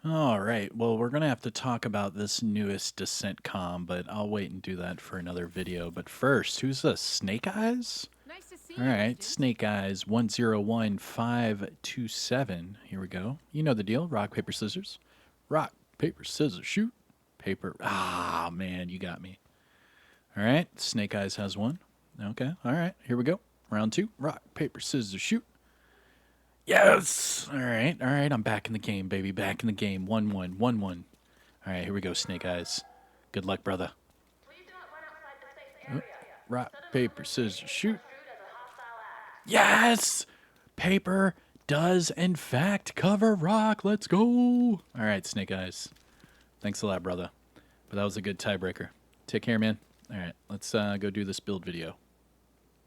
All right. Well, we're going to have to talk about this newest Descent com, but I'll wait and do that for another video. But first, who's this? Snake Eyes? Nice to see All you, right. Resident. Snake Eyes 101527. Here we go. You know the deal. Rock, paper, scissors. Rock, paper, scissors, shoot. Paper. Ah, man, you got me. All right. Snake Eyes has one. Okay. All right. Here we go. Round two. Rock, paper, scissors, shoot. Yes. All right. All right. I'm back in the game, baby. Back in the game. 1-1. 1-1. All right. Here we go, Snake Eyes. Good luck, brother. Please don't run outside the safe Oh, area. rock, Citizens paper, will be scissors, shoot. misconstrued as a hostile act. Yes. Paper does, in fact, cover rock. Let's go. All right, Snake Eyes. Thanks a lot, brother. But that was a good tiebreaker. Take care, man. All right. Let's go do this build video.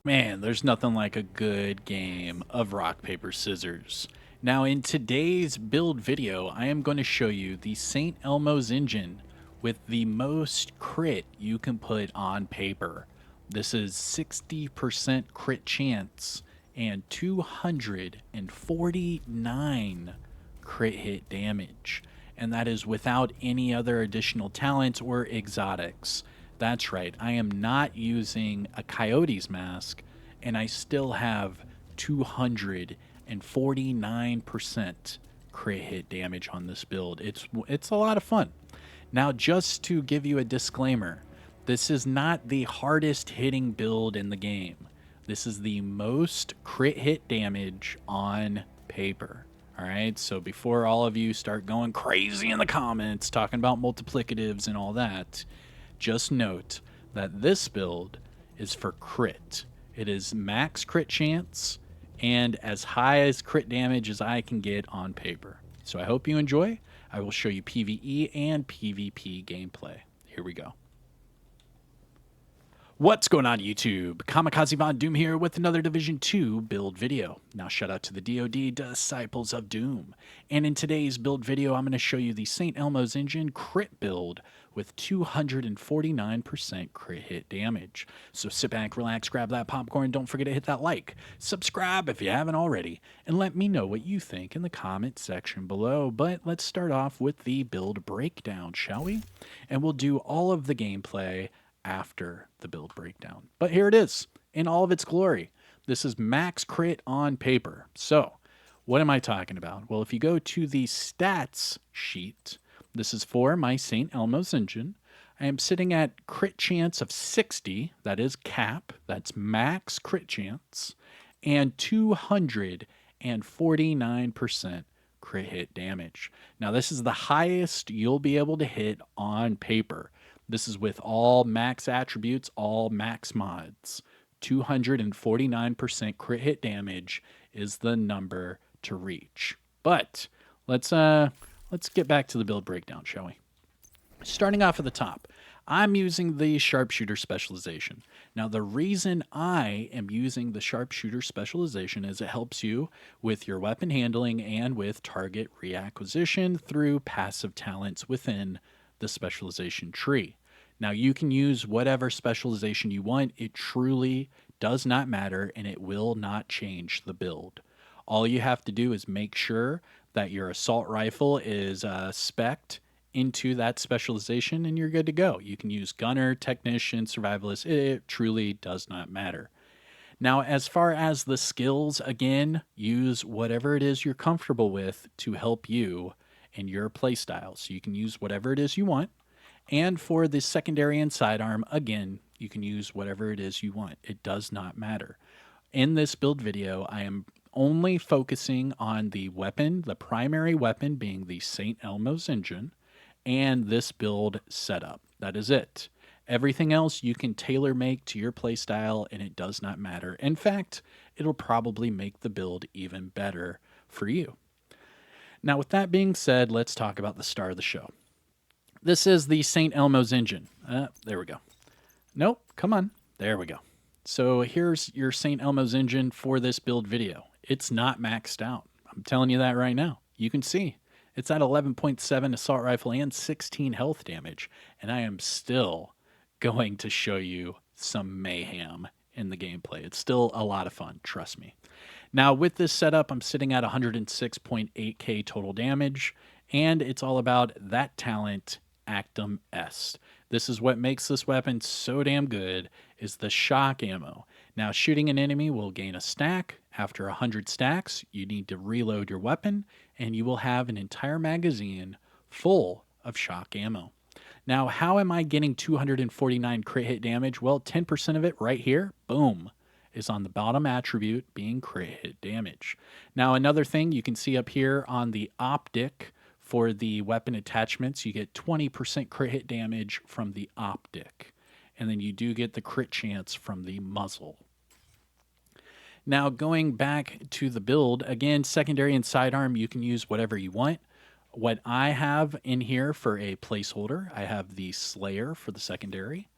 Man, there's nothing like a good game of rock, paper, scissors. Now, in today's build video, I am going to show you the St. Elmo's engine with the most crit you can put on paper. This is 60% crit chance and 249 crit hit damage. And that is without any other additional talents or exotics. That's right, I am not using a Coyote's mask, and I still have 249% crit hit damage on this build. It's a lot of fun. Now, just to give you a disclaimer, this is not the hardest hitting build in the game. This is the most crit hit damage on paper. All right, so before all of you start going crazy in the comments talking about multiplicatives and all that, just note that this build is for crit. It is max crit chance and as high as crit damage as I can get on paper. So I hope you enjoy. I will show you PvE and PvP gameplay. Here we go. What's going on, YouTube? Kamikazevondoom here with another Division 2 build video. Now, shout out to the DoD Disciples of Doom. And in today's build video, I'm going to show you the St. Elmo's engine crit build with 249% crit hit damage. So sit back, relax, grab that popcorn, don't forget to hit that like, subscribe if you haven't already, and let me know what you think in the comment section below. But let's start off with the build breakdown, shall we? And we'll do all of the gameplay after the build breakdown. But here it is in all of its glory. This is max crit on paper. So, what am I talking about? Well, if you go to the stats sheet, this is for my St. Elmo's engine. I am sitting at crit chance of 60, that is cap, that's max crit chance, and 249% crit hit damage. Now, this is the highest you'll be able to hit on paper. This is with all max attributes, all max mods. 249% crit hit damage is the number to reach. But let's get back to the build breakdown, shall we? Starting off at the top, I'm using the sharpshooter specialization. Now, the reason I am using the sharpshooter specialization is it helps you with your weapon handling and with target reacquisition through passive talents within the specialization tree. Now, you can use whatever specialization you want. It truly does not matter, and it will not change the build. All you have to do is make sure that your assault rifle is spec'd into that specialization, and you're good to go. You can use gunner, technician, survivalist. It truly does not matter. Now, as far as the skills, again, use whatever it is you're comfortable with to help you in your playstyle. So you can use whatever it is you want. And for the secondary and sidearm, again, you can use whatever it is you want. It does not matter. In this build video, I am only focusing on the weapon, the primary weapon being the St. Elmo's engine, and this build setup. That is it. Everything else you can tailor make to your playstyle, and it does not matter. In fact, it'll probably make the build even better for you. Now, with that being said, let's talk about the star of the show. This is the St. Elmo's engine. There we go. Nope, come on. There we go. So here's your St. Elmo's engine for this build video. It's not maxed out. I'm telling you that right now. You can see it's at 11.7 assault rifle and 16 health damage. And I am still going to show you some mayhem in the gameplay. It's still a lot of fun, trust me. Now, with this setup, I'm sitting at 106.8k total damage, and it's all about that talent, Actum Est. This is what makes this weapon so damn good, is the shock ammo. Now, shooting an enemy will gain a stack. After 100 stacks, you need to reload your weapon, and you will have an entire magazine full of shock ammo. Now, how am I getting 249 crit hit damage? Well, 10% of it right here, boom, is on the bottom attribute being crit hit damage. Now, another thing you can see up here on the optic for the weapon attachments, you get 20% crit hit damage from the optic. And then you do get the crit chance from the muzzle. Now, going back to the build, again, secondary and sidearm, you can use whatever you want. What I have in here for a placeholder, I have the Slayer for the secondary,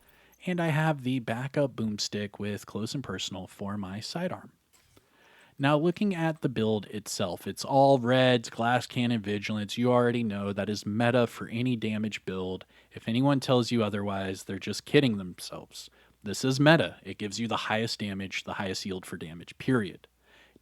and I have the backup boomstick with close and personal for my sidearm. Now, looking at the build itself, it's all reds, glass cannon, vigilance. You already know that is meta for any damage build. If anyone tells you otherwise, they're just kidding themselves. This is meta. It gives you the highest damage, the highest yield for damage, period.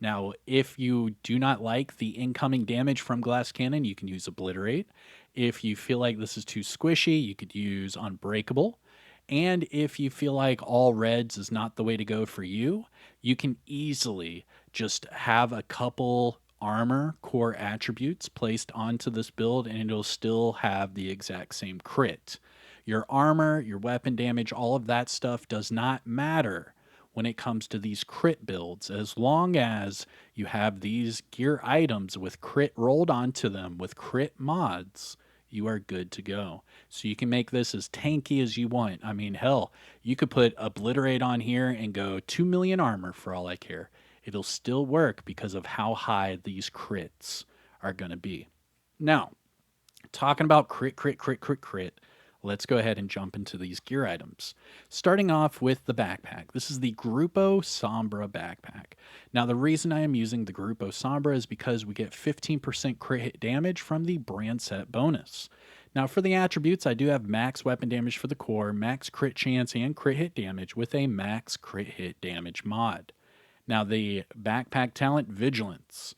Now, if you do not like the incoming damage from glass cannon, you can use obliterate. If you feel like this is too squishy, you could use unbreakable. And if you feel like all reds is not the way to go for you, you can easily just have a couple armor core attributes placed onto this build and it'll still have the exact same crit. Your armor, your weapon damage, all of that stuff does not matter when it comes to these crit builds. As long as you have these gear items with crit rolled onto them with crit mods, you are good to go. So you can make this as tanky as you want. I mean, hell, you could put obliterate on here and go 2 million armor for all I care. It'll still work because of how high these crits are going to be. Now, talking about crit, let's go ahead and jump into these gear items. Starting off with the backpack. This is the Grupo Sombra backpack. Now, the reason I am using the Grupo Sombra is because we get 15% crit hit damage from the brand set bonus. Now, for the attributes, I do have max weapon damage for the core, max crit chance, and crit hit damage with a max crit hit damage mod. Now, the backpack talent, Vigilance.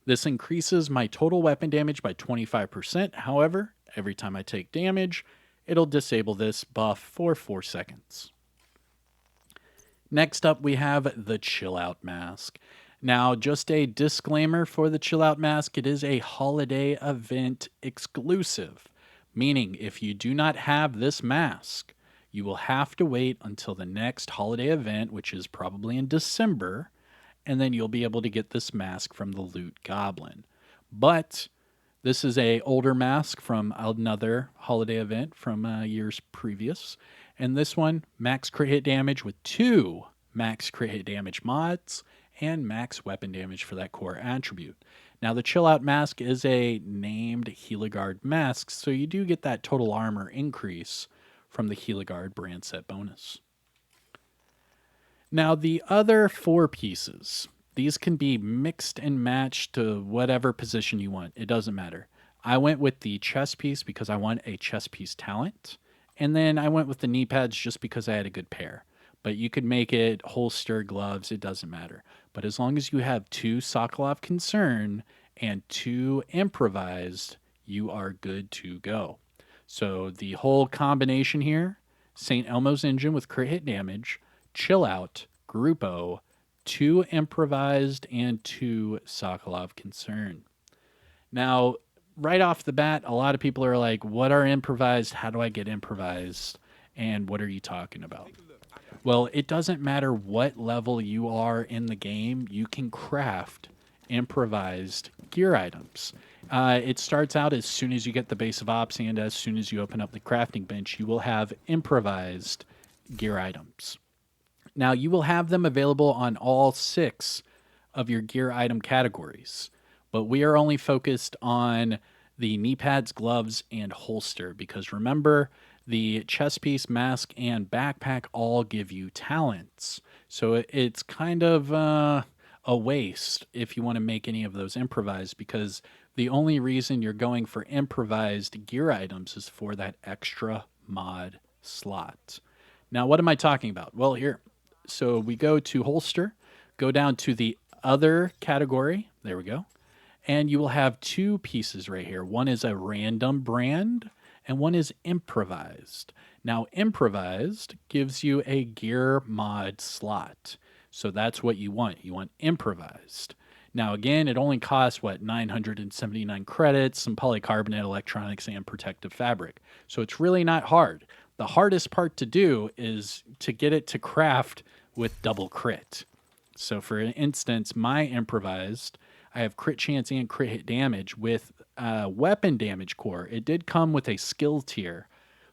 This increases my total weapon damage by 25%. However, every time I take damage, it'll disable this buff for 4 seconds. Next up, we have the Chill Out Mask. Now, just a disclaimer for the Chill Out Mask, it is a holiday event exclusive, meaning if you do not have this mask, you will have to wait until the next holiday event, which is probably in December, and then you'll be able to get this mask from the Loot Goblin. But this is a older mask from another holiday event from years previous. And this one, max crit hit damage with 2 max crit hit damage mods and max weapon damage for that core attribute. Now, the Chill Out Mask is a named Heligard mask, so you do get that total armor increase from the Heligard brand set bonus. Now, the other 4 pieces, these can be mixed and matched to whatever position you want. It doesn't matter. I went with the chest piece because I want a chest piece talent. And then I went with the knee pads just because I had a good pair. But you could make it holster, gloves, it doesn't matter. But as long as you have 2 Sokolov Concern and 2 improvised, you are good to go. So the whole combination here, St. Elmo's Engine with crit hit damage, Chill Out, Grupo, 2 improvised, and 2 Sokolov Concern. Now, right off the bat, a lot of people are like, what are improvised? How do I get improvised? And what are you talking about? Well, it doesn't matter what level you are in the game, you can craft improvised gear items. It starts out as soon as you get the base of ops, and as soon as you open up the crafting bench, you will have improvised gear items. Now, you will have them available on all 6 of your gear item categories, but we are only focused on the knee pads, gloves, and holster, because remember, the chest piece, mask, and backpack all give you talents. So it's kind of a waste if you want to make any of those improvised, because the only reason you're going for improvised gear items is for that extra mod slot. Now, what am I talking about? Well, here. So we go to holster, go down to the other category. There we go. And you will have two pieces right here. One is a random brand and one is improvised. Now, improvised gives you a gear mod slot. So that's what you want. You want improvised. Now, again, it only costs, 979 credits, some polycarbonate electronics, and protective fabric. So it's really not hard. The hardest part to do is to get it to craft with double crit. So, for instance, my improvised, I have crit chance and crit hit damage with weapon damage core. It did come with a skill tier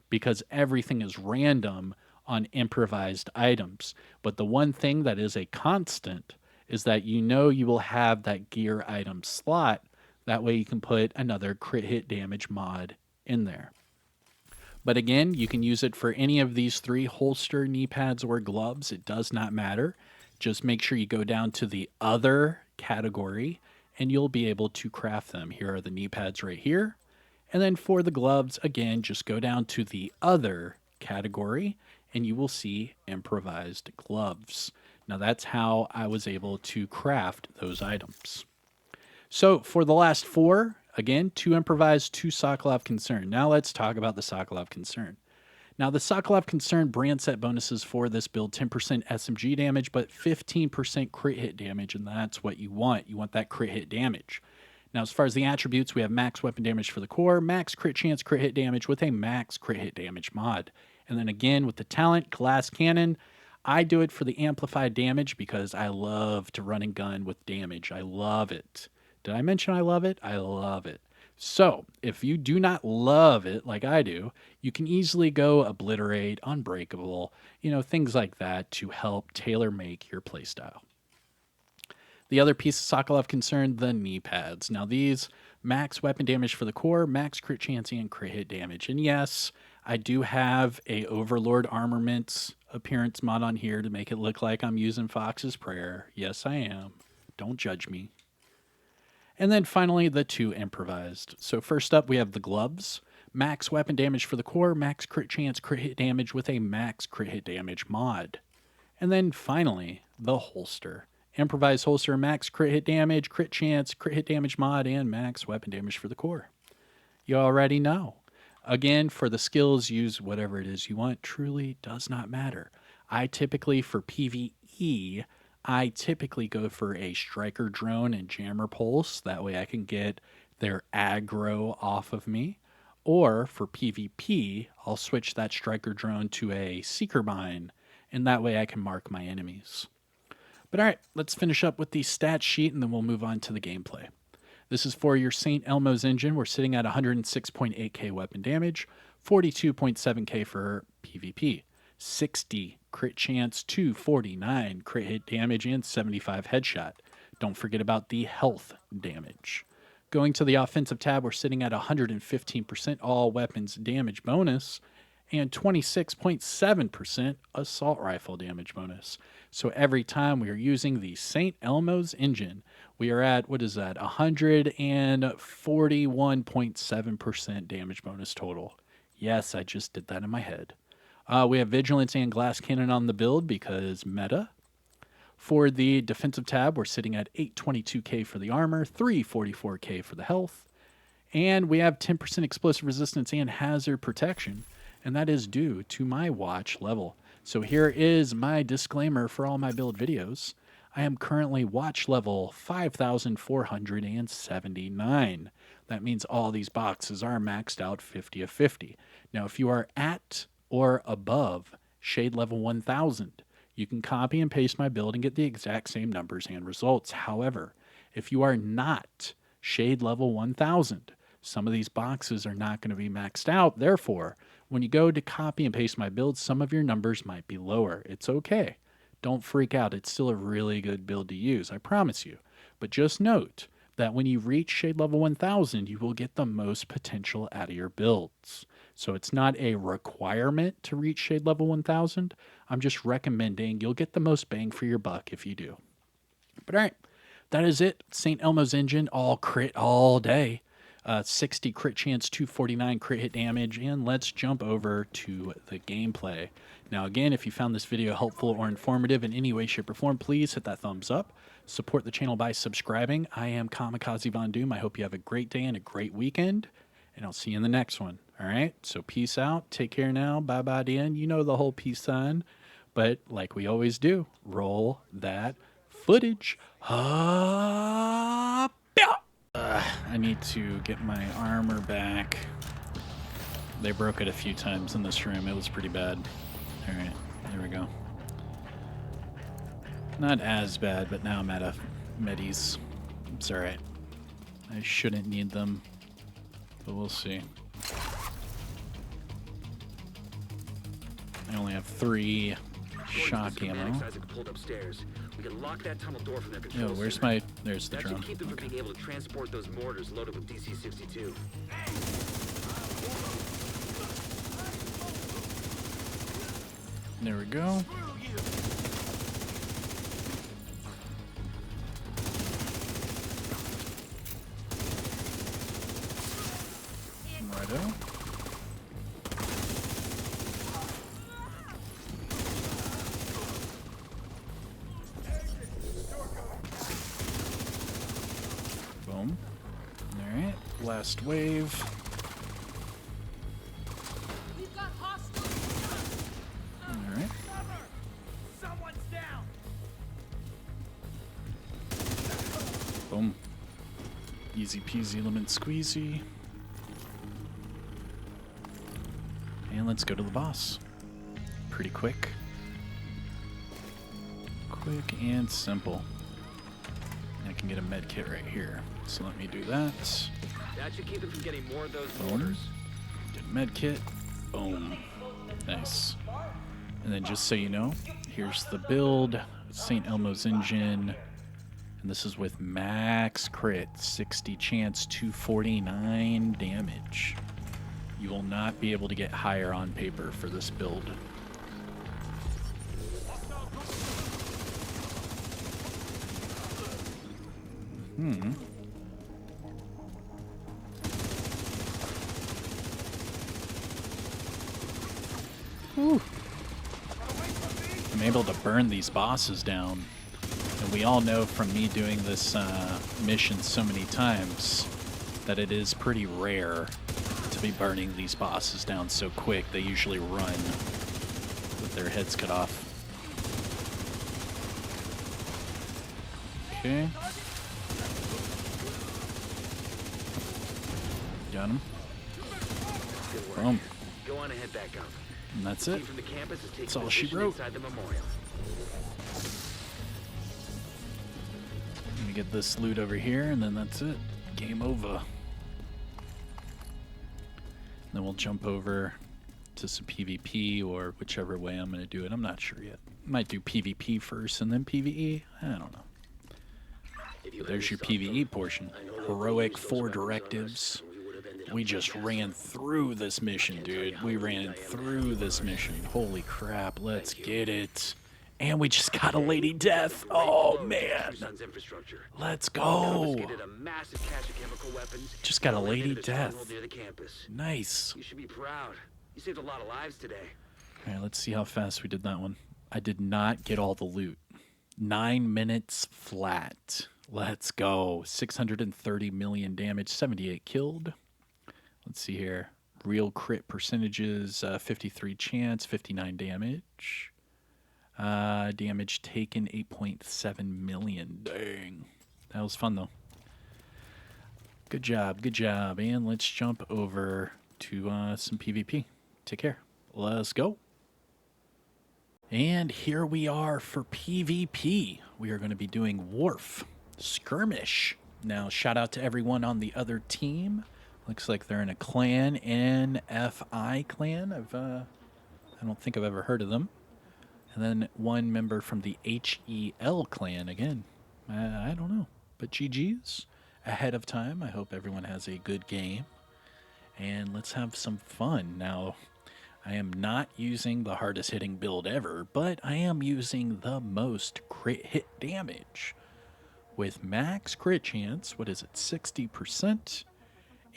because everything is random on improvised items. But the one thing that is a constant is that you will have that gear item slot. That way you can put another crit hit damage mod in there. But again, you can use it for any of these three: holster, knee pads, or gloves. It does not matter. Just make sure you go down to the other category and you'll be able to craft them. Here are the knee pads right here. And then for the gloves, again, just go down to the other category and you will see improvised gloves. Now that's how I was able to craft those items. So for the last four, again, two improvised, two Sokolov Concern. Now let's talk about the Sokolov Concern. Now the Sokolov Concern brand set bonuses for this build: 10% SMG damage, but 15% crit hit damage, and that's what you want. You want that crit hit damage. Now, as far as the attributes, we have max weapon damage for the core, max crit chance crit hit damage with a max crit hit damage mod. And then again, with the talent, glass cannon, I do it for the amplified damage because I love to run and gun with damage. I love it. Did I mention I love it? I love it. So, if you do not love it like I do, you can easily go obliterate, unbreakable, things like that to help tailor make your playstyle. The other piece of Sokolov Concern, the knee pads. Now these max weapon damage for the core, max crit chance and crit hit damage. And yes, I do have a Overlord Armaments appearance mod on here to make it look like I'm using Fox's Prayer. Yes, I am. Don't judge me. And then finally, the two improvised. So first up, we have the gloves. Max weapon damage for the core, max crit chance crit hit damage with a max crit hit damage mod. And then finally, the holster. Improvised holster, max crit hit damage, crit chance, crit hit damage mod, and max weapon damage for the core. You already know. Again, for the skills, use whatever it is you want. Truly does not matter. I typically, for PvE, I typically go for a striker drone and jammer pulse. That way I can get their aggro off of me. Or for PvP, I'll switch that striker drone to a seeker mine, and that way I can mark my enemies. But all right, let's finish up with the stat sheet and then we'll move on to the gameplay. This is for your St. Elmo's engine. We're sitting at 106.8k weapon damage, 42.7k for PvP, 60 crit chance, 249 crit hit damage, and 75 headshot. Don't forget about the health damage. Going to the offensive tab, we're sitting at 115% all weapons damage bonus and 26.7% assault rifle damage bonus. So every time we are using the St. Elmo's engine, we are at, 141.7% damage bonus total. Yes, I just did that in my head. We have Vigilance and Glass Cannon on the build because meta. For the defensive tab, we're sitting at 822k for the armor, 344k for the health, and we have 10% explosive resistance and hazard protection, and that is due to my watch level. So here is my disclaimer for all my build videos. I am currently watch level 5,479. That means all these boxes are maxed out 50 of 50. Now, if you are at or above shade level 1,000, you can copy and paste my build and get the exact same numbers and results. However, if you are not shade level 1,000, some of these boxes are not going to be maxed out. Therefore, when you go to copy and paste my build, some of your numbers might be lower. It's okay. Don't freak out. It's still a really good build to use, I promise you. But just note that when you reach shade level 1,000, you will get the most potential out of your builds. So it's not a requirement to reach shade level 1,000. I'm just recommending you'll get the most bang for your buck if you do. But all right, that is it. St. Elmo's engine, all crit all day. 60 crit chance, 249 crit hit damage, and let's jump over to the gameplay. Now again, if you found this video helpful or informative in any way, shape, or form, please hit that thumbs up. Support the channel by subscribing. I am Kamikazevondoom. I hope you have a great day and a great weekend, and I'll see you in the next one. All right, so peace out. Take care now. Bye-bye, Dan. You know the whole peace sign. But like we always do, roll that footage. I need to get my armor back. They broke it a few times in this room. It was pretty bad. All right, there we go. Not as bad, but now I'm out of medis. It's all right. I shouldn't need them, but we'll see. I only have 3 shock ammo. Yo, where's my... There's the drone. Keep them from being able to transport those mortars loaded with DC-62. There we go. Righto. Boom. Alright, last wave. Alright. Someone's down. Boom. Easy peasy lemon squeezy. And let's go to the boss. Pretty quick. Quick and simple. I can get a med kit right here. So let me do that. That should keep them from getting more of those Boom. mortars. Get a med kit. Boom. Nice. And then just so you know, here's the build. St. Elmo's engine. And this is with max crit. 60 chance, 249 damage. You will not be able to get higher on paper for this build. Whew. I'm able to burn these bosses down. And we all know from me doing this mission so many times that it is pretty rare to be burning these bosses down so quick. They usually run with their heads cut off. Okay. Got him. Boom. Go on ahead back up. And that's it. From the campus is taking That's all she position wrote. inside the memorial. Let me get this loot over here, and then that's it. Game over. Then we'll jump over to some PvP, or whichever way I'm going to do it. I'm not sure yet. Might do PvP first and then PvE. I don't know. But there's your PvE portion. Heroic 4 directives. We just ran through this mission, dude. We ran through this mission. Holy crap, let's get it. And we just got a lady death. Oh, man. Let's go. Just got a lady death. Nice. You should be proud. You saved a lot of lives today. All right, let's see how fast we did that one. I did not get all the loot. 9 minutes flat. Let's go. 630 million damage, 78 killed. Let's see here. Real crit percentages, 53 chance, 59 damage. Damage taken, 8.7 million. Dang. That was fun, though. Good job, good job. And let's jump over to some PvP. Take care. Let's go. And here we are for PvP. We are going to be doing Wharf Skirmish. Now, shout out to everyone on the other team. Looks like they're in a clan, NFI clan. I don't think I've ever heard of them. And then one member from the HEL clan again. I don't know. But GG's ahead of time. I hope everyone has a good game. And let's have some fun. Now, I am not using the hardest hitting build ever, but I am using the most crit hit damage. With max crit chance, what is it, 60%?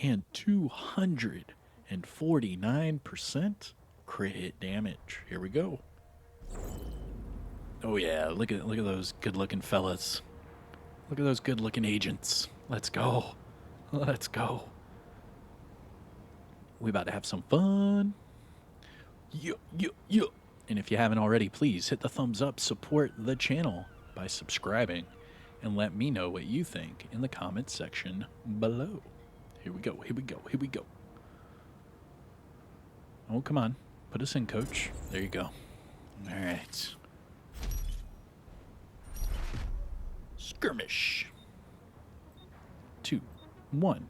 and 249% crit hit damage. Here we go. Oh yeah, look at those good-looking fellas. Look at those good-looking agents. Let's go. Let's go. We about to have some fun. Yo. And if you haven't already, please hit the thumbs up, support the channel by subscribing, and let me know what you think in the comments section below. Here we go. Oh, come on. Put us in, coach. There you go. All right. Skirmish. 2, 1.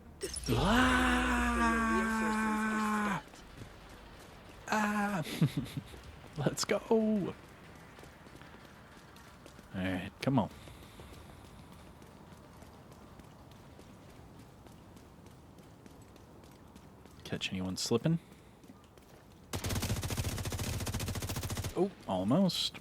Ah! Let's go. All right, come on. Catch anyone slipping? Oh, almost.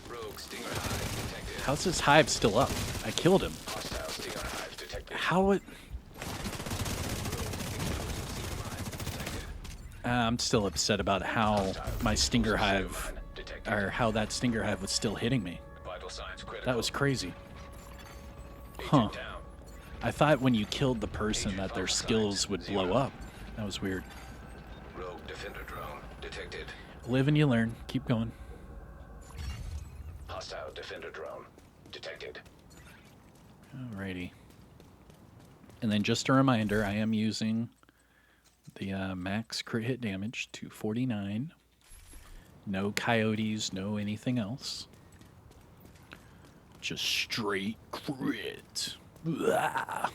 Rogue Stinger Hive detected. How's this hive still up? I killed him. Hostile Stinger Hive detected. How it... I'm still upset about how my stinger hive, or how that stinger hive was still hitting me. Vital signs critical. That was crazy. Agent Huh. down. I thought when you killed the person that their skills would blow up. That was weird. Rogue Defender drone detected. Live and you learn. Keep going. Hostile Defender drone detected. Alrighty. And then just a reminder, I am using the max crit hit damage, 249. No coyotes, no anything else. Just straight crit. Blah.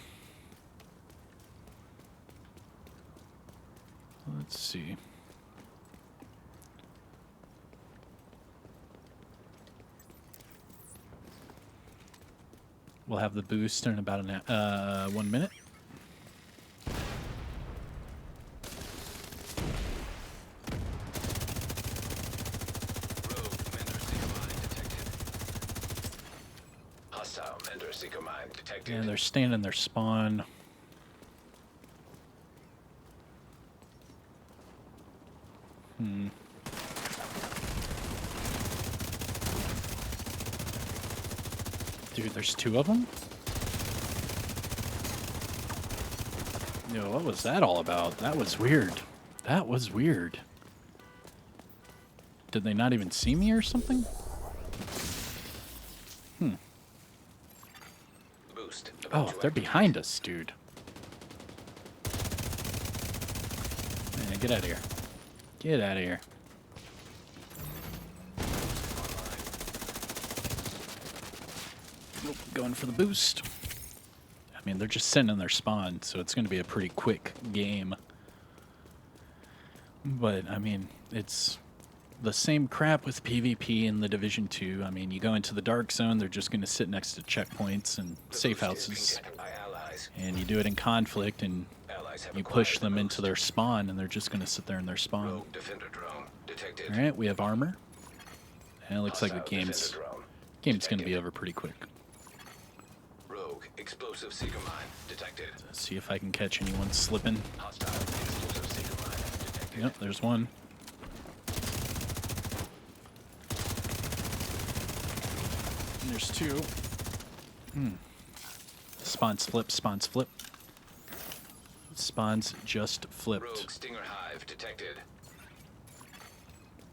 Let's see. We'll have the boost in about 1 minute. Rogue Mender Seeker Mine detected. Hostile Mender Seeker Mine detected. And they're standing their spawn. Dude, there's 2 of them? Yo, what was that all about? That was weird. That was weird. Did they not even see me or something? Boost. Oh, about to they're activate. behind us, dude. Man, get out of here. Get out of here. Nope, going for the boost. I mean, they're just sitting in their spawn, so it's going to be a pretty quick game. But, I mean, it's the same crap with PvP in the Division 2. I mean, you go into the Dark Zone, they're just going to sit next to checkpoints and The safe boost is being houses. taken by allies. And you do it in Conflict, and Allies have you acquired push the them into boost. their spawn, and they're just going to sit there in their spawn. Rogue Defender drone detected. All right, we have armor. And it looks like the Hostile game's Defender drone going to be detected. over pretty quick. Rogue Explosive Seeker Mine detected. Let's see if I can catch anyone slipping. Hostile Explosive Seeker Mine detected. Yep, there's one. And there's 2. Spawns flip, spawns flip. Spawns just flipped. Rogue Stinger Hive detected.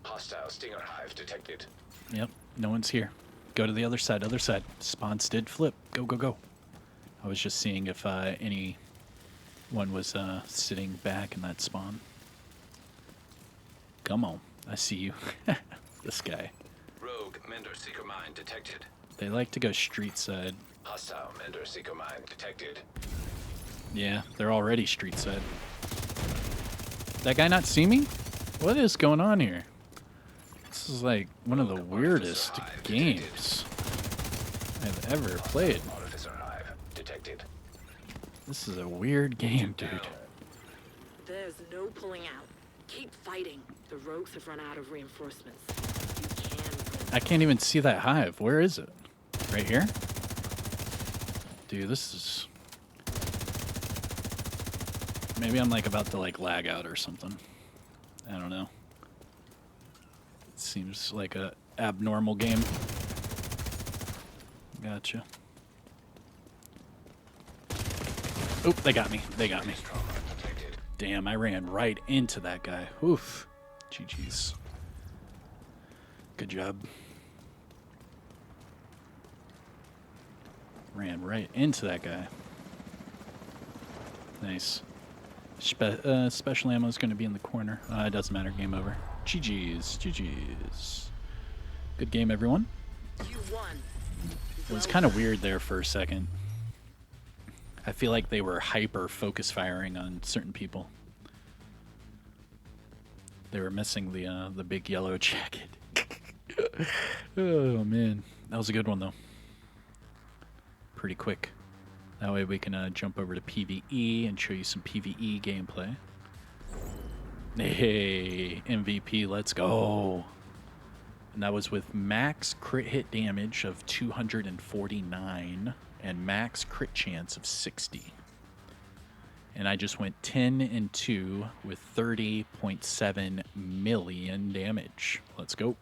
Hostile Stinger Hive detected. Yep, no one's here. Go to the other side, other side. Spawns did flip. Go, go, go. I was just seeing if anyone was sitting back in that spawn. Come on, I see you. This guy. Rogue Mender Seeker Mine detected. They like to go street side. Hostile Mender Seeker Mine detected. Yeah, they're already street side. That guy not see me? What is going on here? This is like one of the weirdest games I've ever played. Artificer Hive detected. This is a weird game, dude. There's no pulling out. Keep fighting. The rogues have run out of reinforcements. I can't even see that hive. Where is it? Right here? Dude, this is... Maybe I'm like about to like lag out or something. I don't know. It seems like a abnormal game. Gotcha. Oop, they got me. They got me. Damn, I ran right into that guy. Oof. GG's. Good job. Ran right into that guy. Nice. Special ammo is going to be in the corner. It doesn't matter. Game over. GG's. GG's. Good game, everyone. You won. It was kind of weird there for a second. I feel like they were hyper focus firing on certain people. They were missing the big yellow jacket. Oh man, that was a good one though. Pretty quick. That way we can jump over to PvE and show you some PvE gameplay. Hey, MVP, let's go. And that was with max crit hit damage of 249 and max crit chance of 60. And I just went 10 and 2 with 30.7 million damage. Let's go.